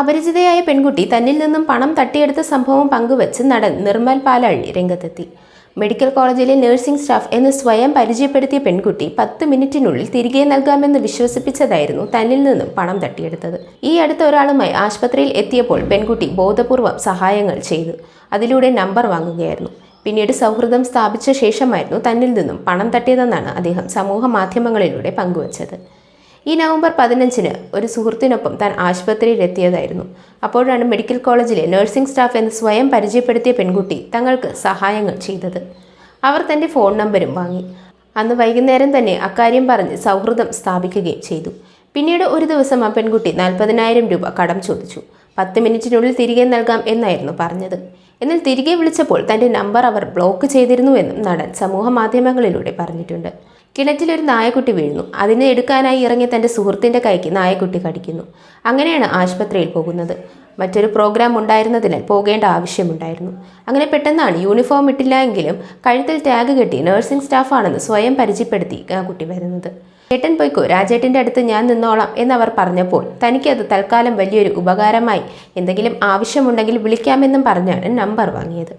അപരിചിതയായ പെൺകുട്ടി തന്നിൽ നിന്നും പണം തട്ടിയെടുത്ത സംഭവം പങ്കുവച്ച് നടൻ നിർമ്മൽ പാലാഴി രംഗത്തെത്തി. മെഡിക്കൽ കോളേജിലെ നഴ്സിംഗ് സ്റ്റാഫ് എന്ന് സ്വയം പരിചയപ്പെടുത്തിയ പെൺകുട്ടി 10 മിനിറ്റിനുള്ളിൽ തിരികെ നൽകാമെന്ന് വിശ്വസിപ്പിച്ചതായിരുന്നു തന്നിൽ നിന്നും പണം തട്ടിയെടുത്തത്. ഈ അടുത്ത ഒരാളുമായി ആശുപത്രിയിൽ എത്തിയപ്പോൾ പെൺകുട്ടി ബോധപൂർവം സഹായങ്ങൾ ചെയ്തു. അതിലൂടെ നമ്പർ വാങ്ങുകയായിരുന്നു. പിന്നീട് സൗഹൃദം സ്ഥാപിച്ച ശേഷമായിരുന്നു തന്നിൽ നിന്നും പണം തട്ടിയതെന്നാണ് അദ്ദേഹം സമൂഹ മാധ്യമങ്ങളിലൂടെ പങ്കുവച്ചത്. ഈ നവംബർ 15-ന് ഒരു സുഹൃത്തിനൊപ്പം താൻ ആശുപത്രിയിൽ എത്തിയതായിരുന്നു. അപ്പോഴാണ് മെഡിക്കൽ കോളേജിലെ നഴ്സിംഗ് സ്റ്റാഫ് എന്ന് സ്വയം പരിചയപ്പെടുത്തിയ പെൺകുട്ടി തങ്ങൾക്ക് സഹായങ്ങൾ ചെയ്തത്. അവർ തൻ്റെ ഫോൺ നമ്പരും വാങ്ങി. അന്ന് വൈകുന്നേരം തന്നെ അക്കാര്യം പറഞ്ഞ് സൗഹൃദം സ്ഥാപിക്കുകയും ചെയ്തു. പിന്നീട് ഒരു ദിവസം ആ പെൺകുട്ടി 40,000 രൂപ കടം ചോദിച്ചു. 10 മിനിറ്റിനുള്ളിൽ തിരികെ നൽകാം എന്നായിരുന്നു പറഞ്ഞത്. എന്നാൽ തിരികെ വിളിച്ചപ്പോൾ തൻ്റെ നമ്പർ അവർ ബ്ലോക്ക് ചെയ്തിരുന്നുവെന്നും നടൻ സമൂഹ മാധ്യമങ്ങളിലൂടെ പറഞ്ഞിട്ടുണ്ട്. കിണറ്റിലൊരു നായക്കുട്ടി വീഴുന്നു. അതിനെ എടുക്കാനായി ഇറങ്ങിയ തൻ്റെ സുഹൃത്തിൻ്റെ കൈക്ക് നായക്കുട്ടി കടിക്കുന്നു. അങ്ങനെയാണ് ആശുപത്രിയിൽ പോകുന്നത്. മറ്റൊരു പ്രോഗ്രാം ഉണ്ടായിരുന്നതിനാൽ പോകേണ്ട ആവശ്യമുണ്ടായിരുന്നു. അങ്ങനെ പെട്ടെന്നാണ് യൂണിഫോം ഇട്ടില്ല എങ്കിലും കഴുത്തിൽ ടാഗ് കെട്ടി നഴ്സിംഗ് സ്റ്റാഫാണെന്ന് സ്വയം പരിചയപ്പെടുത്തി ആ കുട്ടി വരുന്നത്. ചേട്ടൻ പോയിക്കോ, രാജേട്ടൻ്റെ അടുത്ത് ഞാൻ നിന്നോളാം എന്നവർ പറഞ്ഞപ്പോൾ തനിക്കത് തൽക്കാലം വലിയൊരു ഉപകാരമായി. എന്തെങ്കിലും ആവശ്യമുണ്ടെങ്കിൽ വിളിക്കാമെന്നും പറഞ്ഞാണ് നമ്പർ വാങ്ങിയത്.